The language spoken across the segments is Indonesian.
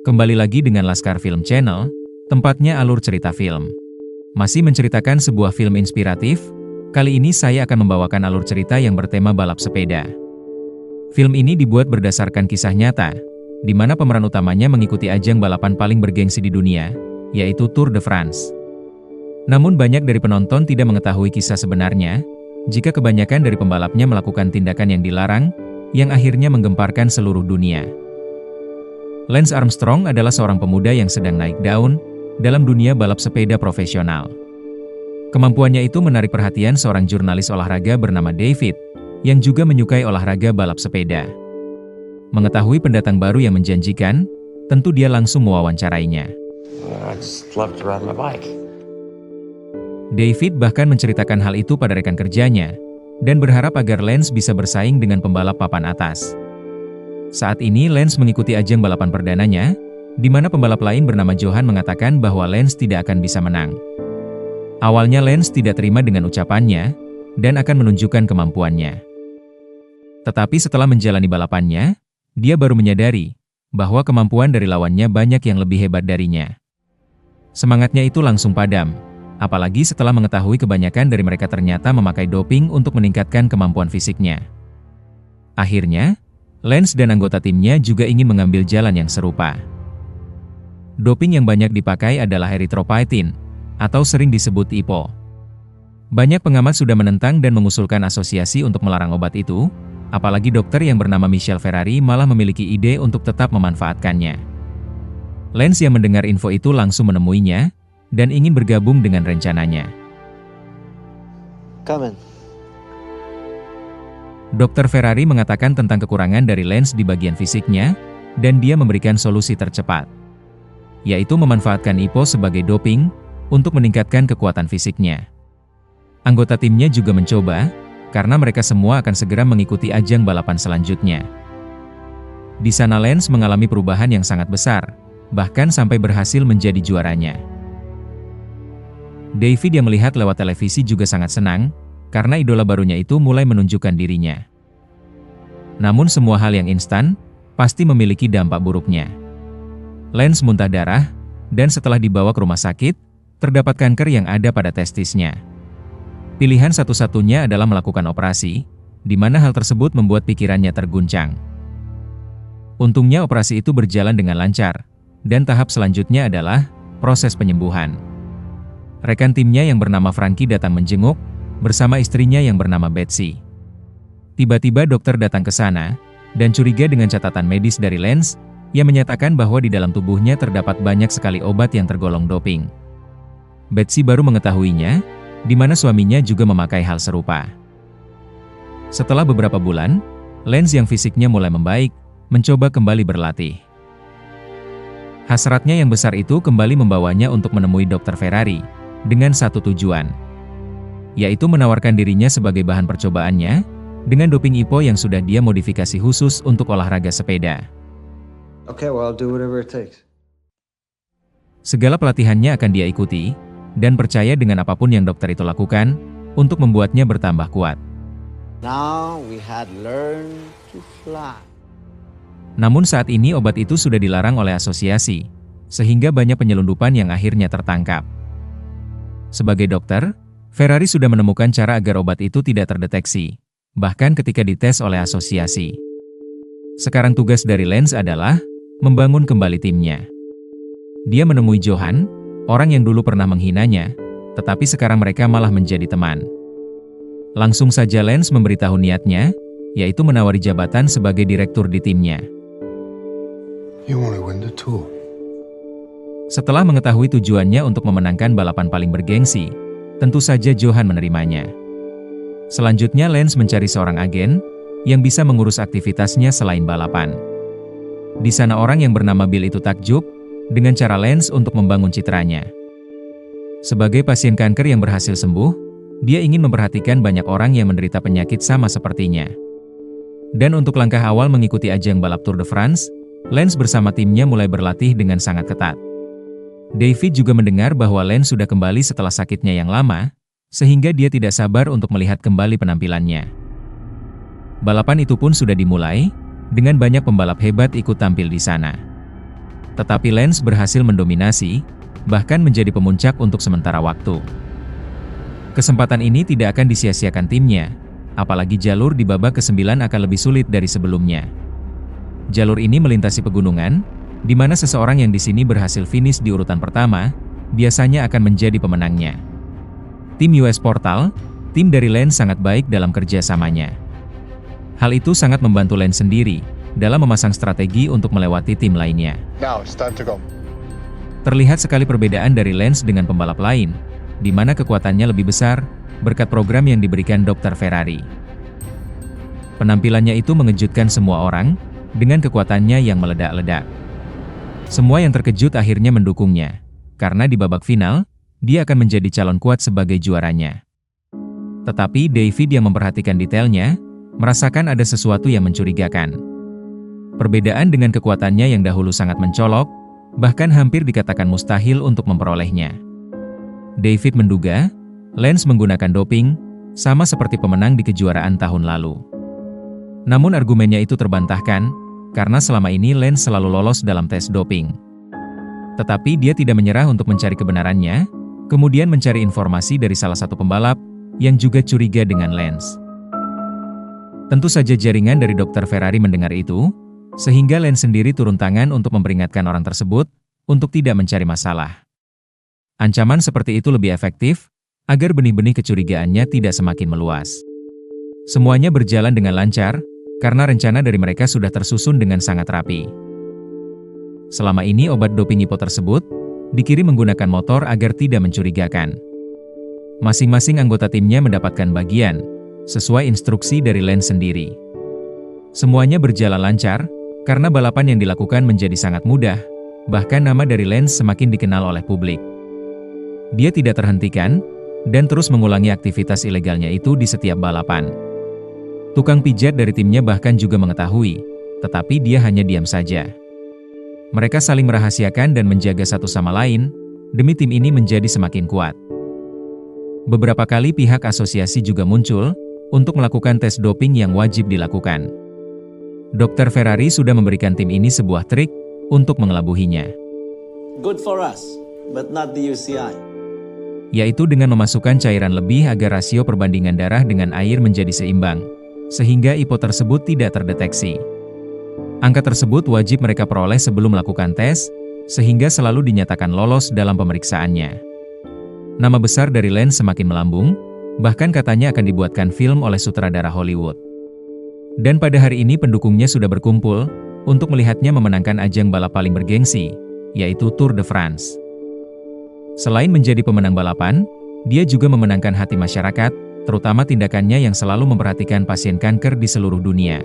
Kembali lagi dengan Laskar Film Channel, tempatnya alur cerita film. Masih menceritakan sebuah film inspiratif, kali ini saya akan membawakan alur cerita yang bertema balap sepeda. Film ini dibuat berdasarkan kisah nyata, di mana pemeran utamanya mengikuti ajang balapan paling bergengsi di dunia, yaitu Tour de France. Namun banyak dari penonton tidak mengetahui kisah sebenarnya, jika kebanyakan dari pembalapnya melakukan tindakan yang dilarang, yang akhirnya menggemparkan seluruh dunia. Lance Armstrong adalah seorang pemuda yang sedang naik daun dalam dunia balap sepeda profesional. Kemampuannya itu menarik perhatian seorang jurnalis olahraga bernama David, yang juga menyukai olahraga balap sepeda. Mengetahui pendatang baru yang menjanjikan, tentu dia langsung mewawancarainya. David bahkan menceritakan hal itu pada rekan kerjanya, dan berharap agar Lance bisa bersaing dengan pembalap papan atas. Saat ini Lance mengikuti ajang balapan perdananya, di mana pembalap lain bernama Johan mengatakan bahwa Lance tidak akan bisa menang. Awalnya Lance tidak terima dengan ucapannya, dan akan menunjukkan kemampuannya. Tetapi setelah menjalani balapannya, dia baru menyadari bahwa kemampuan dari lawannya banyak yang lebih hebat darinya. Semangatnya itu langsung padam, apalagi setelah mengetahui kebanyakan dari mereka ternyata memakai doping untuk meningkatkan kemampuan fisiknya. Akhirnya, Lance dan anggota timnya juga ingin mengambil jalan yang serupa. Doping yang banyak dipakai adalah erythropoietin, atau sering disebut EPO. Banyak pengamat sudah menentang dan mengusulkan asosiasi untuk melarang obat itu, apalagi dokter yang bernama Michel Ferrari malah memiliki ide untuk tetap memanfaatkannya. Lance yang mendengar info itu langsung menemuinya, dan ingin bergabung dengan rencananya. Dr. Ferrari mengatakan tentang kekurangan dari Lance di bagian fisiknya, dan dia memberikan solusi tercepat, yaitu memanfaatkan EPO sebagai doping, untuk meningkatkan kekuatan fisiknya. Anggota timnya juga mencoba, karena mereka semua akan segera mengikuti ajang balapan selanjutnya. Di sana Lance mengalami perubahan yang sangat besar, bahkan sampai berhasil menjadi juaranya. David yang melihat lewat televisi juga sangat senang, karena idola barunya itu mulai menunjukkan dirinya. Namun semua hal yang instan, pasti memiliki dampak buruknya. Lance muntah darah, dan setelah dibawa ke rumah sakit, terdapat kanker yang ada pada testisnya. Pilihan satu-satunya adalah melakukan operasi, di mana hal tersebut membuat pikirannya terguncang. Untungnya operasi itu berjalan dengan lancar, dan tahap selanjutnya adalah proses penyembuhan. Rekan timnya yang bernama Frankie datang menjenguk, bersama istrinya yang bernama Betsy. Tiba-tiba dokter datang ke sana, dan curiga dengan catatan medis dari Lance, yang menyatakan bahwa di dalam tubuhnya terdapat banyak sekali obat yang tergolong doping. Betsy baru mengetahuinya, di mana suaminya juga memakai hal serupa. Setelah beberapa bulan, Lance yang fisiknya mulai membaik, mencoba kembali berlatih. Hasratnya yang besar itu kembali membawanya untuk menemui Dr. Ferrari, dengan satu tujuan, yaitu menawarkan dirinya sebagai bahan percobaannya, dengan doping EPO yang sudah dia modifikasi khusus untuk olahraga sepeda. I'll do whatever it takes. Segala pelatihannya akan dia ikuti, dan percaya dengan apapun yang dokter itu lakukan, untuk membuatnya bertambah kuat. Now we had learned to fly. Namun saat ini obat itu sudah dilarang oleh asosiasi, sehingga banyak penyelundupan yang akhirnya tertangkap. Sebagai dokter, Ferrari sudah menemukan cara agar obat itu tidak terdeteksi, bahkan ketika dites oleh asosiasi. Sekarang tugas dari Lance adalah membangun kembali timnya. Dia menemui Johan, orang yang dulu pernah menghinanya, tetapi sekarang mereka malah menjadi teman. Langsung saja Lance memberitahu niatnya, yaitu menawari jabatan sebagai direktur di timnya. Setelah mengetahui tujuannya untuk memenangkan balapan paling bergengsi, tentu saja Johan menerimanya. Selanjutnya Lance mencari seorang agen, yang bisa mengurus aktivitasnya selain balapan. Di sana orang yang bernama Bill itu takjub, dengan cara Lance untuk membangun citranya. Sebagai pasien kanker yang berhasil sembuh, dia ingin memperhatikan banyak orang yang menderita penyakit sama sepertinya. Dan untuk langkah awal mengikuti ajang balap Tour de France, Lance bersama timnya mulai berlatih dengan sangat ketat. David juga mendengar bahwa Lance sudah kembali setelah sakitnya yang lama, sehingga dia tidak sabar untuk melihat kembali penampilannya. Balapan itu pun sudah dimulai, dengan banyak pembalap hebat ikut tampil di sana. Tetapi Lance berhasil mendominasi, bahkan menjadi pemuncak untuk sementara waktu. Kesempatan ini tidak akan disia-siakan timnya, apalagi jalur di babak ke-9 akan lebih sulit dari sebelumnya. Jalur ini melintasi pegunungan, di mana seseorang yang di sini berhasil finish di urutan pertama, biasanya akan menjadi pemenangnya. Tim US Portal, tim dari Lance sangat baik dalam kerjasamanya. Hal itu sangat membantu Lance sendiri, dalam memasang strategi untuk melewati tim lainnya. Now it's time to go. Terlihat sekali perbedaan dari Lance dengan pembalap lain, di mana kekuatannya lebih besar, berkat program yang diberikan Dr. Ferrari. Penampilannya itu mengejutkan semua orang, dengan kekuatannya yang meledak-ledak. Semua yang terkejut akhirnya mendukungnya, karena di babak final, dia akan menjadi calon kuat sebagai juaranya. Tetapi David yang memperhatikan detailnya, merasakan ada sesuatu yang mencurigakan. Perbedaan dengan kekuatannya yang dahulu sangat mencolok, bahkan hampir dikatakan mustahil untuk memperolehnya. David menduga, Lance menggunakan doping, sama seperti pemenang di kejuaraan tahun lalu. Namun argumennya itu terbantahkan, karena selama ini Lance selalu lolos dalam tes doping. Tetapi dia tidak menyerah untuk mencari kebenarannya, kemudian mencari informasi dari salah satu pembalap, yang juga curiga dengan Lance. Tentu saja jaringan dari Dr. Ferrari mendengar itu, sehingga Lance sendiri turun tangan untuk memperingatkan orang tersebut, untuk tidak mencari masalah. Ancaman seperti itu lebih efektif, agar benih-benih kecurigaannya tidak semakin meluas. Semuanya berjalan dengan lancar, karena rencana dari mereka sudah tersusun dengan sangat rapi. Selama ini obat doping hipo tersebut, dikirim menggunakan motor agar tidak mencurigakan. Masing-masing anggota timnya mendapatkan bagian, sesuai instruksi dari Lance sendiri. Semuanya berjalan lancar, karena balapan yang dilakukan menjadi sangat mudah, bahkan nama dari Lance semakin dikenal oleh publik. Dia tidak terhentikan, dan terus mengulangi aktivitas ilegalnya itu di setiap balapan. Tukang pijat dari timnya bahkan juga mengetahui, tetapi dia hanya diam saja. Mereka saling merahasiakan dan menjaga satu sama lain, demi tim ini menjadi semakin kuat. Beberapa kali pihak asosiasi juga muncul, untuk melakukan tes doping yang wajib dilakukan. Dr. Ferrari sudah memberikan tim ini sebuah trik, untuk mengelabuhinya. Good for us, but not the UCI. Yaitu dengan memasukkan cairan lebih agar rasio perbandingan darah dengan air menjadi seimbang, sehingga IPO tersebut tidak terdeteksi. Angka tersebut wajib mereka peroleh sebelum melakukan tes, sehingga selalu dinyatakan lolos dalam pemeriksaannya. Nama besar dari Lance semakin melambung, bahkan katanya akan dibuatkan film oleh sutradara Hollywood. Dan pada hari ini pendukungnya sudah berkumpul, untuk melihatnya memenangkan ajang balap paling bergengsi, yaitu Tour de France. Selain menjadi pemenang balapan, dia juga memenangkan hati masyarakat, terutama tindakannya yang selalu memperhatikan pasien kanker di seluruh dunia.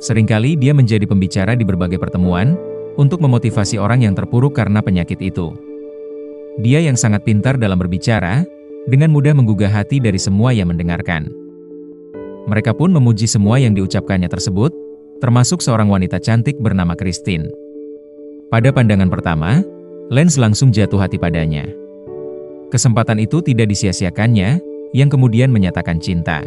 Seringkali dia menjadi pembicara di berbagai pertemuan, untuk memotivasi orang yang terpuruk karena penyakit itu. Dia yang sangat pintar dalam berbicara, dengan mudah menggugah hati dari semua yang mendengarkan. Mereka pun memuji semua yang diucapkannya tersebut, termasuk seorang wanita cantik bernama Christine. Pada pandangan pertama, Lance langsung jatuh hati padanya. Kesempatan itu tidak disia-siakannya, yang kemudian menyatakan cinta.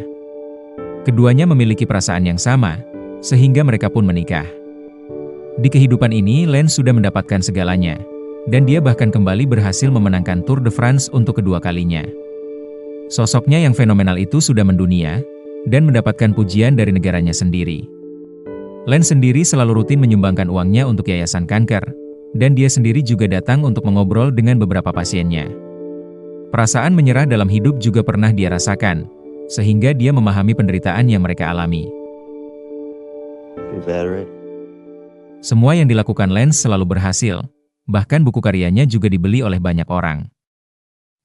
Keduanya memiliki perasaan yang sama, sehingga mereka pun menikah. Di kehidupan ini Lance sudah mendapatkan segalanya, dan dia bahkan kembali berhasil memenangkan Tour de France untuk kedua kalinya. Sosoknya yang fenomenal itu sudah mendunia, dan mendapatkan pujian dari negaranya sendiri. Lance sendiri selalu rutin menyumbangkan uangnya untuk yayasan kanker, dan dia sendiri juga datang untuk mengobrol dengan beberapa pasiennya. Perasaan menyerah dalam hidup juga pernah dia rasakan, sehingga dia memahami penderitaan yang mereka alami. Semua yang dilakukan Lance selalu berhasil, bahkan buku karyanya juga dibeli oleh banyak orang.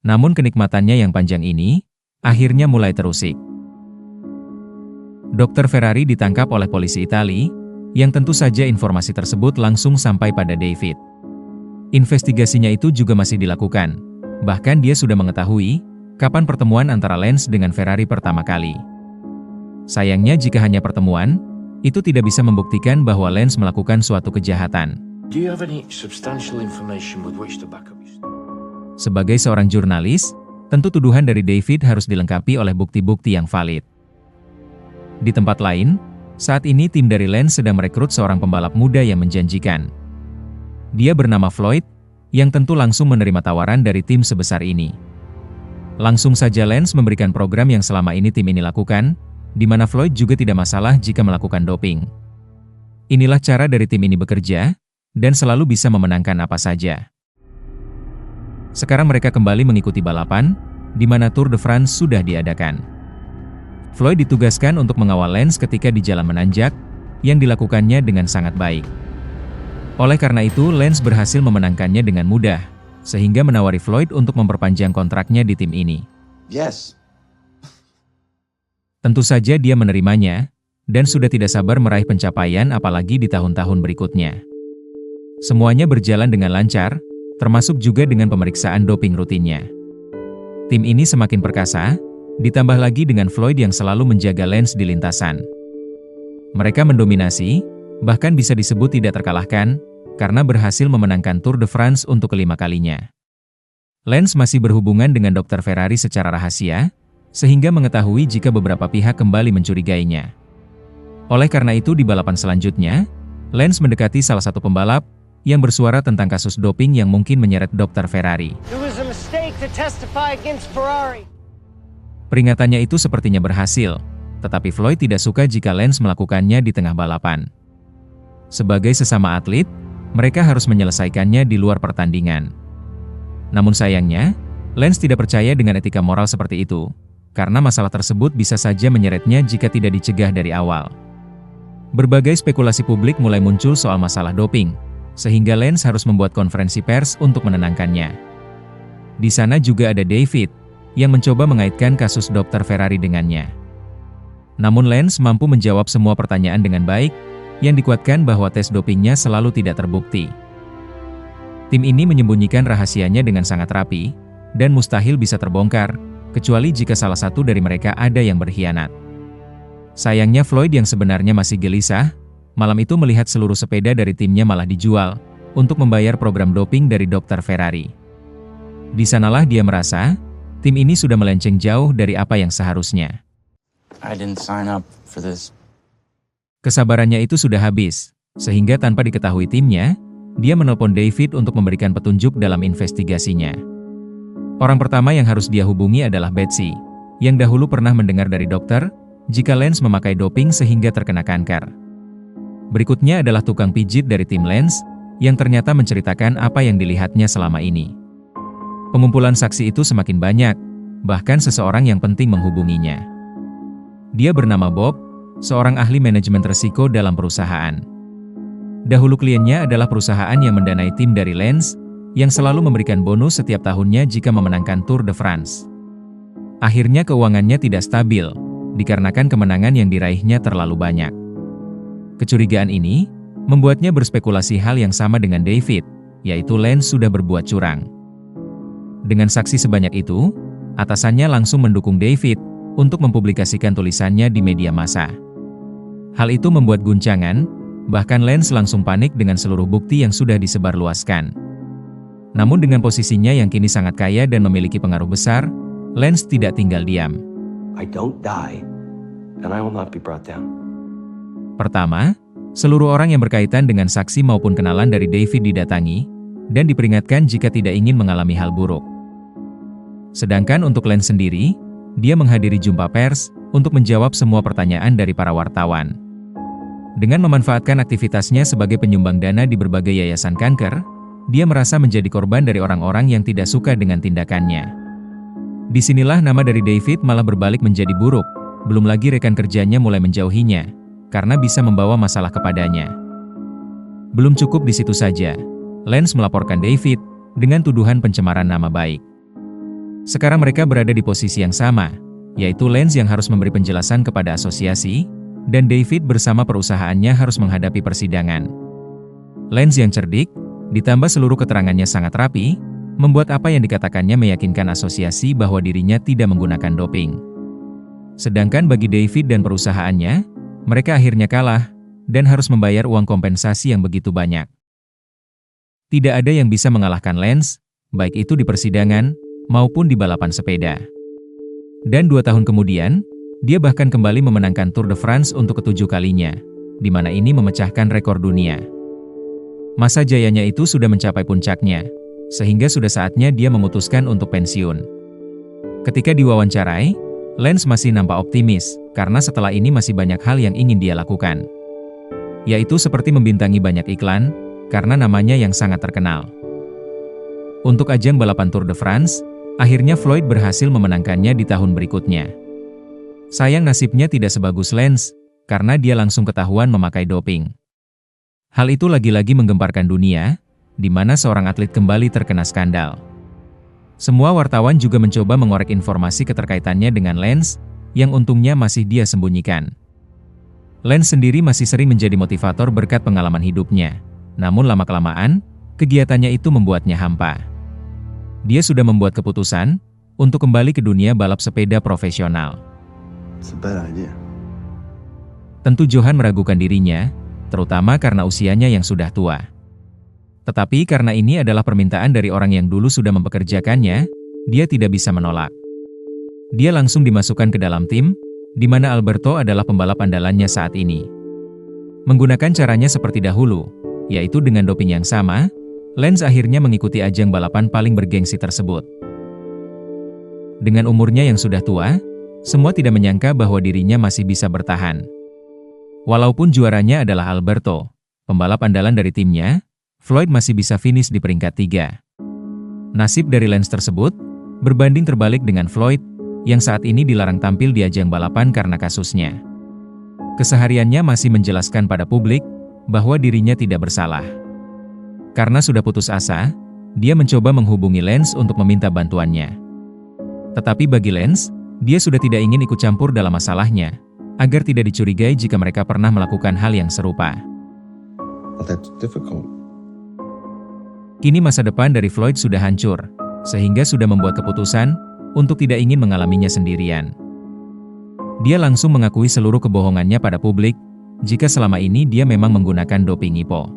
Namun kenikmatannya yang panjang ini, akhirnya mulai terusik. Dr. Ferrari ditangkap oleh polisi Italia, yang tentu saja informasi tersebut langsung sampai pada David. Investigasinya itu juga masih dilakukan, bahkan dia sudah mengetahui, kapan pertemuan antara Lance dengan Ferrari pertama kali. Sayangnya jika hanya pertemuan, itu tidak bisa membuktikan bahwa Lance melakukan suatu kejahatan. Do you have any substantial information with which to back up your story? Sebagai seorang jurnalis, Tentu tuduhan dari David harus dilengkapi oleh bukti-bukti yang valid. Di tempat lain, saat ini tim dari Lance sedang merekrut seorang pembalap muda yang menjanjikan. Dia bernama Floyd, yang tentu langsung menerima tawaran dari tim sebesar ini. Langsung saja Lance memberikan program yang selama ini tim ini lakukan, di mana Floyd juga tidak masalah jika melakukan doping. Inilah cara dari tim ini bekerja, dan selalu bisa memenangkan apa saja. Sekarang mereka kembali mengikuti balapan, di mana Tour de France sudah diadakan. Floyd ditugaskan untuk mengawal Lance ketika di jalan menanjak, yang dilakukannya dengan sangat baik. Oleh karena itu, Lance berhasil memenangkannya dengan mudah, sehingga menawari Floyd untuk memperpanjang kontraknya di tim ini. Yes. Tentu saja dia menerimanya, dan sudah tidak sabar meraih pencapaian apalagi di tahun-tahun berikutnya. Semuanya berjalan dengan lancar, termasuk juga dengan pemeriksaan doping rutinnya. Tim ini semakin perkasa, ditambah lagi dengan Floyd yang selalu menjaga Lance di lintasan. Mereka mendominasi, bahkan bisa disebut tidak terkalahkan, karena berhasil memenangkan Tour de France untuk kelima kalinya. Lance masih berhubungan dengan Dr. Ferrari secara rahasia, sehingga mengetahui jika beberapa pihak kembali mencurigainya. Oleh karena itu di balapan selanjutnya, Lance mendekati salah satu pembalap, yang bersuara tentang kasus doping yang mungkin menyeret Dr. Ferrari. Peringatannya itu sepertinya berhasil, tetapi Floyd tidak suka jika Lance melakukannya di tengah balapan. Sebagai sesama atlet, mereka harus menyelesaikannya di luar pertandingan. Namun sayangnya, Lance tidak percaya dengan etika moral seperti itu, karena masalah tersebut bisa saja menyeretnya jika tidak dicegah dari awal. Berbagai spekulasi publik mulai muncul soal masalah doping, sehingga Lance harus membuat konferensi pers untuk menenangkannya. Di sana juga ada David, yang mencoba mengaitkan kasus Dr. Ferrari dengannya. Namun Lance mampu menjawab semua pertanyaan dengan baik, yang dikuatkan bahwa tes dopingnya selalu tidak terbukti. Tim ini menyembunyikan rahasianya dengan sangat rapi, dan mustahil bisa terbongkar, kecuali jika salah satu dari mereka ada yang berkhianat. Sayangnya Floyd yang sebenarnya masih gelisah, malam itu melihat seluruh sepeda dari timnya malah dijual, untuk membayar program doping dari Dr. Ferrari. Di sanalah dia merasa, tim ini sudah melenceng jauh dari apa yang seharusnya. I didn't sign up for this. Kesabarannya itu sudah habis, sehingga tanpa diketahui timnya, dia menelpon David untuk memberikan petunjuk dalam investigasinya. Orang pertama yang harus dia hubungi adalah Betsy, yang dahulu pernah mendengar dari dokter, jika Lance memakai doping sehingga terkena kanker. Berikutnya adalah tukang pijit dari tim Lance, yang ternyata menceritakan apa yang dilihatnya selama ini. Pengumpulan saksi itu semakin banyak, bahkan seseorang yang penting menghubunginya. Dia bernama Bob, seorang ahli manajemen risiko dalam perusahaan. Dahulu kliennya adalah perusahaan yang mendanai tim dari Lance, yang selalu memberikan bonus setiap tahunnya jika memenangkan Tour de France. Akhirnya keuangannya tidak stabil, dikarenakan kemenangan yang diraihnya terlalu banyak. Kecurigaan ini membuatnya berspekulasi hal yang sama dengan David, yaitu Lance sudah berbuat curang. Dengan saksi sebanyak itu, atasannya langsung mendukung David untuk mempublikasikan tulisannya di media massa. Hal itu membuat guncangan, bahkan Lance langsung panik dengan seluruh bukti yang sudah disebarluaskan. Namun dengan posisinya yang kini sangat kaya dan memiliki pengaruh besar, Lance tidak tinggal diam. I don't die, and I will not be brought down. Pertama, seluruh orang yang berkaitan dengan saksi maupun kenalan dari David didatangi, dan diperingatkan jika tidak ingin mengalami hal buruk. Sedangkan untuk Lance sendiri, dia menghadiri jumpa pers, untuk menjawab semua pertanyaan dari para wartawan. Dengan memanfaatkan aktivitasnya sebagai penyumbang dana di berbagai yayasan kanker, dia merasa menjadi korban dari orang-orang yang tidak suka dengan tindakannya. Disinilah nama dari David malah berbalik menjadi buruk, belum lagi rekan kerjanya mulai menjauhinya, karena bisa membawa masalah kepadanya. Belum cukup di situ saja, Lance melaporkan David, dengan tuduhan pencemaran nama baik. Sekarang mereka berada di posisi yang sama, yaitu Lance yang harus memberi penjelasan kepada asosiasi, dan David bersama perusahaannya harus menghadapi persidangan. Lance yang cerdik, ditambah seluruh keterangannya sangat rapi, membuat apa yang dikatakannya meyakinkan asosiasi bahwa dirinya tidak menggunakan doping. Sedangkan bagi David dan perusahaannya, mereka akhirnya kalah, dan harus membayar uang kompensasi yang begitu banyak. Tidak ada yang bisa mengalahkan Lance, baik itu di persidangan, maupun di balapan sepeda. Dan 2 tahun kemudian, dia bahkan kembali memenangkan Tour de France untuk ke-7 kalinya, di mana ini memecahkan rekor dunia. Masa jayanya itu sudah mencapai puncaknya, sehingga sudah saatnya dia memutuskan untuk pensiun. Ketika diwawancarai, Lance masih nampak optimis, karena setelah ini masih banyak hal yang ingin dia lakukan. Yaitu seperti membintangi banyak iklan, karena namanya yang sangat terkenal. Untuk ajang balapan Tour de France, akhirnya Floyd berhasil memenangkannya di tahun berikutnya. Sayang nasibnya tidak sebagus Lance, karena dia langsung ketahuan memakai doping. Hal itu lagi-lagi menggemparkan dunia, di mana seorang atlet kembali terkena skandal. Semua wartawan juga mencoba mengorek informasi keterkaitannya dengan Lance, yang untungnya masih dia sembunyikan. Lance sendiri masih sering menjadi motivator berkat pengalaman hidupnya, namun lama-kelamaan, kegiatannya itu membuatnya hampa. Dia sudah membuat keputusan untuk kembali ke dunia balap sepeda profesional. It's a bad idea. Tentu Johan meragukan dirinya, terutama karena usianya yang sudah tua. Tetapi karena ini adalah permintaan dari orang yang dulu sudah mempekerjakannya, dia tidak bisa menolak. Dia langsung dimasukkan ke dalam tim, di mana Alberto adalah pembalap andalannya saat ini. Menggunakan caranya seperti dahulu, yaitu dengan doping yang sama, Lance akhirnya mengikuti ajang balapan paling bergengsi tersebut. Dengan umurnya yang sudah tua, semua tidak menyangka bahwa dirinya masih bisa bertahan. Walaupun juaranya adalah Alberto, pembalap andalan dari timnya, Floyd masih bisa finish di peringkat 3. Nasib dari Lance tersebut berbanding terbalik dengan Floyd, yang saat ini dilarang tampil di ajang balapan karena kasusnya. Kesehariannya masih menjelaskan pada publik bahwa dirinya tidak bersalah. Karena sudah putus asa, dia mencoba menghubungi Lance untuk meminta bantuannya. Tetapi bagi Lance, dia sudah tidak ingin ikut campur dalam masalahnya, agar tidak dicurigai jika mereka pernah melakukan hal yang serupa. Well, that's difficult. Kini masa depan dari Floyd sudah hancur, sehingga sudah membuat keputusan untuk tidak ingin mengalaminya sendirian. Dia langsung mengakui seluruh kebohongannya pada publik, jika selama ini dia memang menggunakan doping IPO.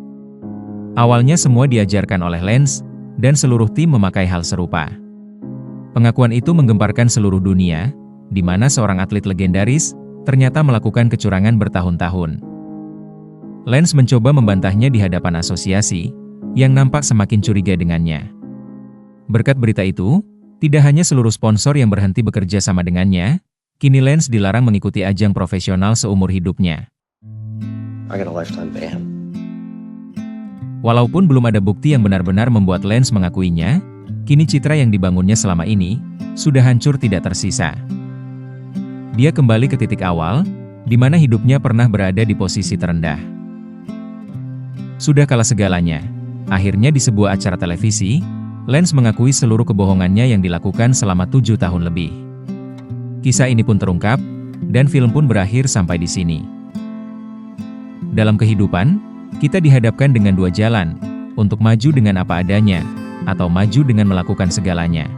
Awalnya semua diajarkan oleh Lance, dan seluruh tim memakai hal serupa. Pengakuan itu menggemparkan seluruh dunia, di mana seorang atlet legendaris ternyata melakukan kecurangan bertahun-tahun. Lance mencoba membantahnya di hadapan asosiasi, yang nampak semakin curiga dengannya. Berkat berita itu, tidak hanya seluruh sponsor yang berhenti bekerja sama dengannya, kini Lance dilarang mengikuti ajang profesional seumur hidupnya. I got a lifetime ban. Walaupun belum ada bukti yang benar-benar membuat Lance mengakuinya, kini citra yang dibangunnya selama ini sudah hancur tidak tersisa. Dia kembali ke titik awal, di mana hidupnya pernah berada di posisi terendah. Sudah kalah segalanya. Akhirnya di sebuah acara televisi, Lance mengakui seluruh kebohongannya yang dilakukan selama 7 tahun lebih. Kisah ini pun terungkap, dan film pun berakhir sampai di sini. Dalam kehidupan, kita dihadapkan dengan 2 jalan, untuk maju dengan apa adanya, atau maju dengan melakukan segalanya.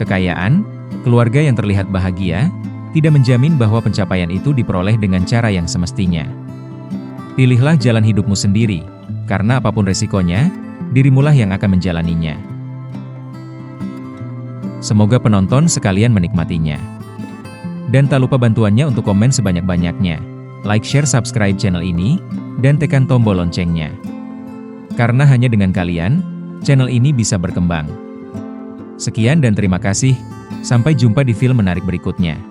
Kekayaan, keluarga yang terlihat bahagia, tidak menjamin bahwa pencapaian itu diperoleh dengan cara yang semestinya. Pilihlah jalan hidupmu sendiri, karena apapun resikonya, dirimulah yang akan menjalaninya. Semoga penonton sekalian menikmatinya. Dan tak lupa bantuannya untuk komen sebanyak-banyaknya. Like, share, subscribe channel ini, dan tekan tombol loncengnya. Karena hanya dengan kalian, channel ini bisa berkembang. Sekian dan terima kasih, sampai jumpa di film menarik berikutnya.